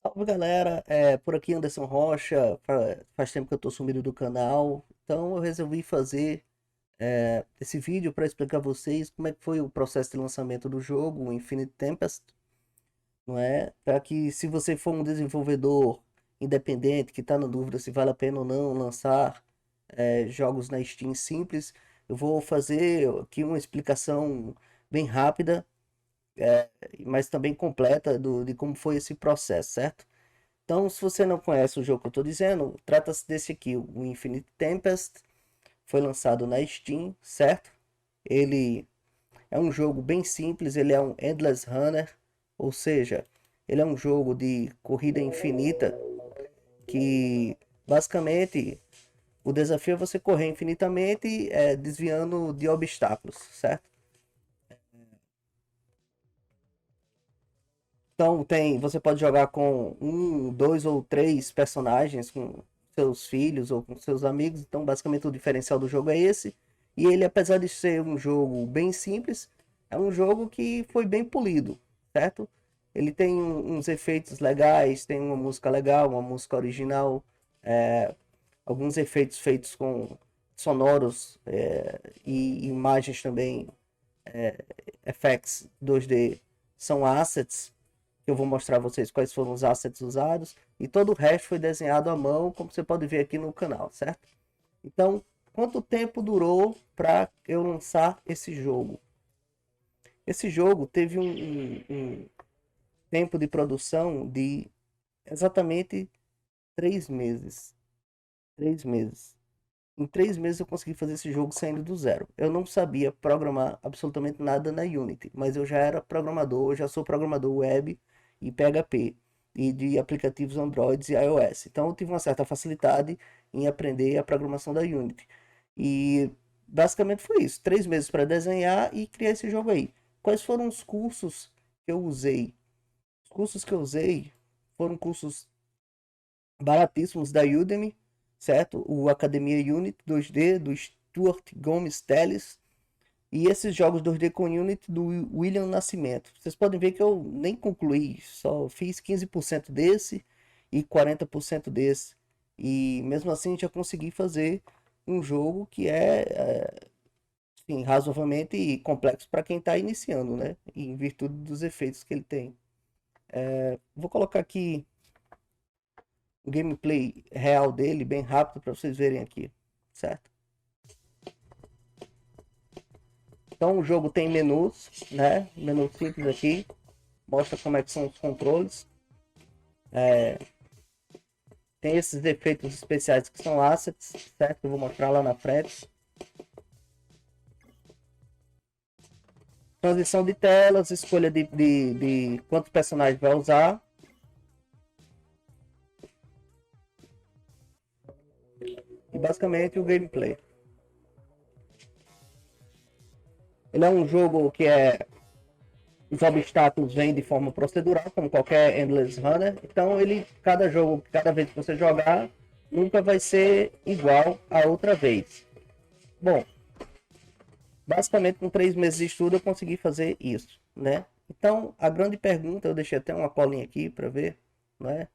Salve galera, por aqui Anderson Rocha, faz tempo que eu tô sumido do canal, então eu resolvi fazer esse vídeo para explicar a vocês como é que foi o processo de lançamento do jogo, o Infinite Tempest, não é? Para que se você for um desenvolvedor independente que está na dúvida se vale a pena ou não lançar jogos na Steam simples, eu vou fazer aqui uma explicação bem rápida, mas também completa de como foi esse processo, certo? Então, se você não conhece o jogo que eu estou dizendo, trata-se desse aqui, o Infinite Tempest. Foi lançado na Steam, certo? Ele é um jogo bem simples, ele é um Endless Runner, ou seja, ele é um jogo de corrida infinita que basicamente o desafio é você correr infinitamente desviando de obstáculos, certo? Então você pode jogar com um, dois ou três personagens, com seus filhos ou com seus amigos. Então basicamente o diferencial do jogo é esse. E ele, apesar de ser um jogo bem simples, é um jogo que foi bem polido, certo? Ele tem uns efeitos legais, tem uma música legal, uma música original, é, alguns efeitos feitos com sonoros e imagens também, effects 2D, são assets que eu vou mostrar a vocês quais foram os assets usados e todo o resto foi desenhado à mão, como você pode ver aqui no canal, certo? Então, quanto tempo durou para eu lançar esse jogo? Esse jogo teve um tempo de produção de exatamente 3 meses. 3 meses. Em 3 meses eu consegui fazer esse jogo saindo do zero. Eu não sabia programar absolutamente nada na Unity, mas eu já era programador, eu já sou programador web e PHP e de aplicativos Android e iOS. Então eu tive uma certa facilidade em aprender a programação da Unity. E basicamente foi isso. 3 meses para desenhar e criar esse jogo aí. Quais foram os cursos que eu usei? Os cursos que eu usei foram cursos baratíssimos da Udemy, certo? O Academia Unity 2D do Stuart Gomes Telles e esses jogos 2D com Unity do William Nascimento. Vocês podem ver que eu nem concluí, só fiz 15% desse e 40% desse. E mesmo assim já consegui fazer um jogo que assim, razoavelmente complexo para quem está iniciando, né? Em virtude dos efeitos que ele tem. Vou colocar aqui o gameplay real dele, bem rápido, para vocês verem aqui, certo? Então o jogo tem menus, né? Menu simples aqui, mostra como é que são os controles. Tem esses efeitos especiais que são assets, certo? Que eu vou mostrar lá na frente. Transição de telas, escolha de quantos personagens vai usar. E basicamente o gameplay. Ele é um jogo que os obstáculos vêm de forma procedural, como qualquer Endless Runner. Então cada jogo, cada vez que você jogar, nunca vai ser igual a outra vez. Bom, basicamente com 3 meses de estudo eu consegui fazer isso, né? Então a grande pergunta, eu deixei até uma colinha aqui para ver, né?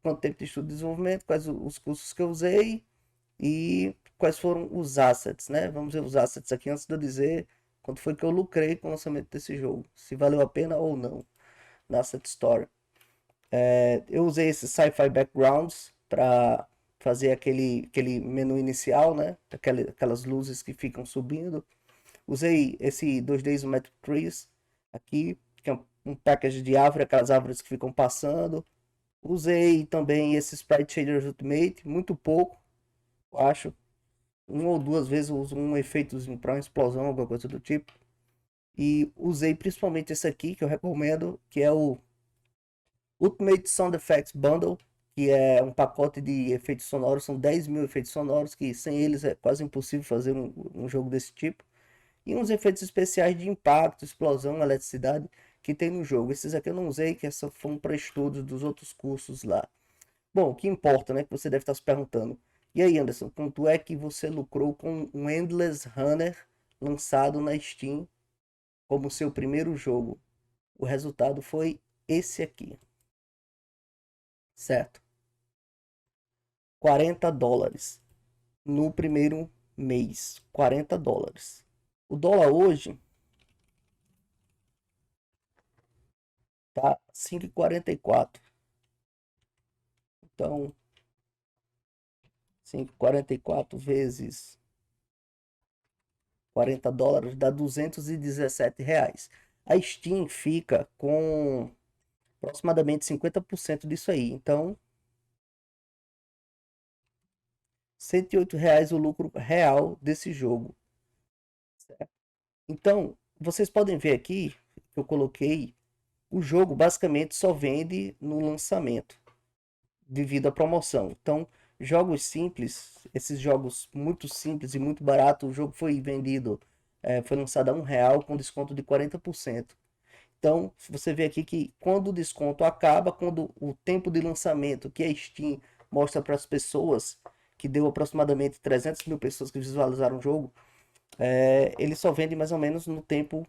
Quanto tempo de estudo e desenvolvimento, quais os cursos que eu usei e quais foram os assets, né? Vamos ver os assets aqui antes de eu dizer quanto foi que eu lucrei com o lançamento desse jogo, se valeu a pena ou não na Asset Store. Eu usei esses Sci-Fi Backgrounds para fazer aquele menu inicial, né? Aquelas luzes que ficam subindo. Usei esse 2D Isometric Trees aqui, que é um package de árvore, aquelas árvores que ficam passando. Usei também esse Sprite Shaders Ultimate, muito pouco, eu acho. Uma ou duas vezes eu uso um efeitozinho para uma explosão, alguma coisa do tipo. E usei principalmente esse aqui, que eu recomendo, que é o Ultimate Sound Effects Bundle, que é um pacote de efeitos sonoros, são 10.000 efeitos sonoros, que sem eles é quase impossível fazer um jogo desse tipo. E uns efeitos especiais de impacto, explosão, eletricidade que tem no jogo. Esses aqui eu não usei, que só foram para estudos dos outros cursos lá. Bom, o que importa, né? Que você deve estar se perguntando. E aí, Anderson, quanto é que você lucrou com um Endless Runner lançado na Steam como seu primeiro jogo? O resultado foi esse aqui. certo? $40 no primeiro mês, $40. O dólar hoje tá 5,44. Então, 5,44 vezes $40 dá R$ 217. A Steam fica com aproximadamente 50% disso aí. Então, R$ 108 o lucro real desse jogo. Certo? Então, vocês podem ver aqui que eu coloquei, o jogo basicamente só vende no lançamento, devido à promoção. Então, jogos simples, esses jogos muito simples e muito barato, o jogo foi vendido, foi lançado a R$ 1 com desconto de 40%. Então, você vê aqui que quando o desconto acaba, quando o tempo de lançamento que a Steam mostra para as pessoas, que deu aproximadamente 300 mil pessoas que visualizaram o jogo, ele só vende mais ou menos no tempo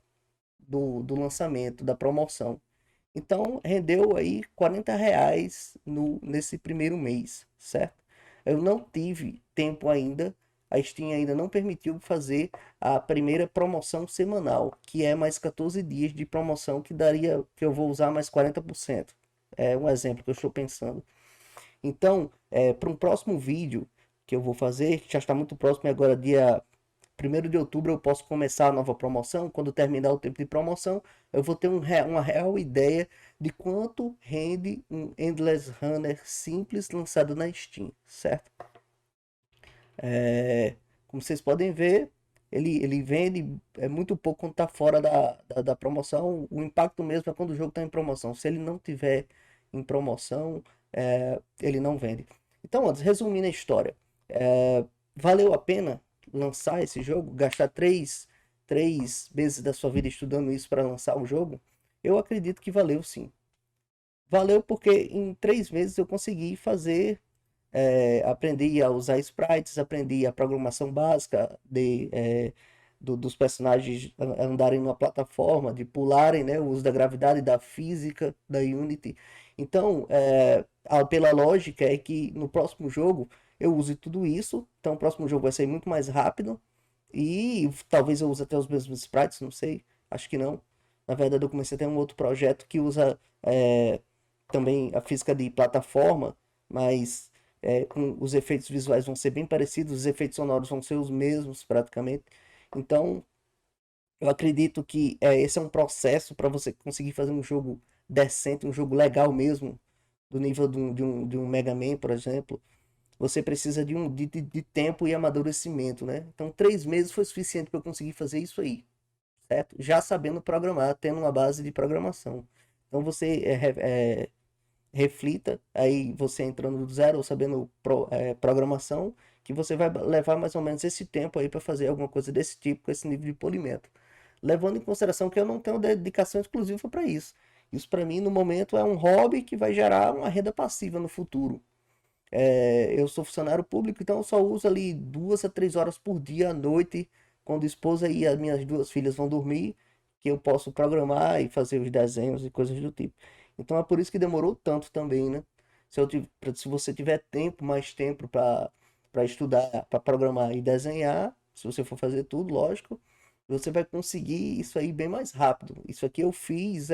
do lançamento, da promoção. Então, rendeu aí R$ 40 nesse primeiro mês, certo? Eu não tive tempo ainda, a Steam ainda não permitiu fazer a primeira promoção semanal, que é mais 14 dias de promoção, que daria, que eu vou usar mais 40%. É um exemplo que eu estou pensando. Então, para um próximo vídeo que eu vou fazer, que já está muito próximo, agora dia 1º de outubro eu posso começar a nova promoção. Quando terminar o tempo de promoção, eu vou ter uma real ideia de quanto rende um Endless Runner simples lançado na Steam, certo? Como vocês podem ver, ele vende muito pouco quando está fora da promoção. O impacto mesmo é quando o jogo está em promoção. Se ele não tiver em promoção, ele não vende. Então, antes, resumindo a história, valeu a pena lançar esse jogo, gastar três meses da sua vida estudando isso para lançar um jogo? Eu acredito que valeu sim. Valeu porque em 3 meses eu consegui fazer, aprendi a usar sprites, aprendi a programação básica dos personagens andarem numa plataforma, de pularem, né, o uso da gravidade, da física, da Unity. Então, pela lógica é que no próximo jogo eu use tudo isso, então o próximo jogo vai ser muito mais rápido e talvez eu use até os mesmos sprites, não sei, acho que não. Na verdade, eu comecei a ter um outro projeto que usa também a física de plataforma, mas os efeitos visuais vão ser bem parecidos, os efeitos sonoros vão ser os mesmos praticamente. Então, eu acredito que esse é um processo para você conseguir fazer um jogo decente, um jogo legal mesmo, do nível de um Mega Man, por exemplo. Você precisa de tempo e amadurecimento, né? Então, 3 meses foi suficiente para eu conseguir fazer isso aí, certo? Já sabendo programar, tendo uma base de programação. Então, você reflita, aí você entrando do zero ou sabendo programação, que você vai levar mais ou menos esse tempo aí para fazer alguma coisa desse tipo, com esse nível de polimento. Levando em consideração que eu não tenho dedicação exclusiva para isso. Isso para mim, no momento, é um hobby que vai gerar uma renda passiva no futuro. Eu sou funcionário público, então eu só uso ali 2 a 3 horas por dia à noite, quando a esposa e as minhas 2 filhas vão dormir, que eu posso programar e fazer os desenhos e coisas do tipo. Então é por isso que demorou tanto também, né? Se você tiver tempo, mais tempo para estudar, para programar e desenhar, se você for fazer tudo, lógico, você vai conseguir isso aí bem mais rápido. Isso aqui eu fiz,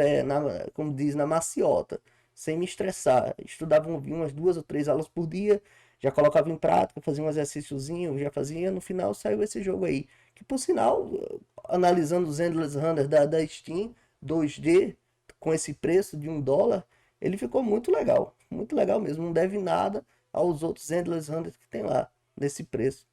como diz, na maciota, sem me estressar. Estudava umas 2 ou 3 aulas por dia, já colocava em prática, fazia um exercíciozinho, já fazia, no final saiu esse jogo aí. Que por sinal, analisando os Endless Runners da Steam 2D, com esse preço de $1, ele ficou muito legal mesmo. Não deve nada aos outros Endless Runners que tem lá, nesse preço.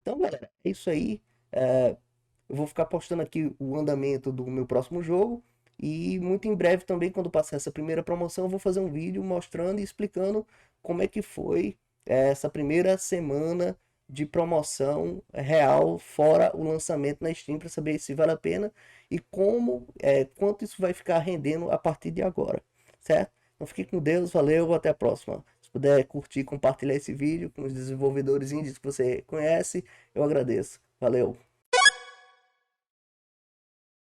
Então, galera, é isso aí. Eu vou ficar postando aqui o andamento do meu próximo jogo. E muito em breve também, quando passar essa primeira promoção, eu vou fazer um vídeo mostrando e explicando como é que foi essa primeira semana de promoção real, fora o lançamento na Steam, para saber se vale a pena e quanto isso vai ficar rendendo a partir de agora, certo? Então fique com Deus, valeu, até a próxima. Se puder curtir, compartilhar esse vídeo com os desenvolvedores indies que você conhece, eu agradeço. Valeu!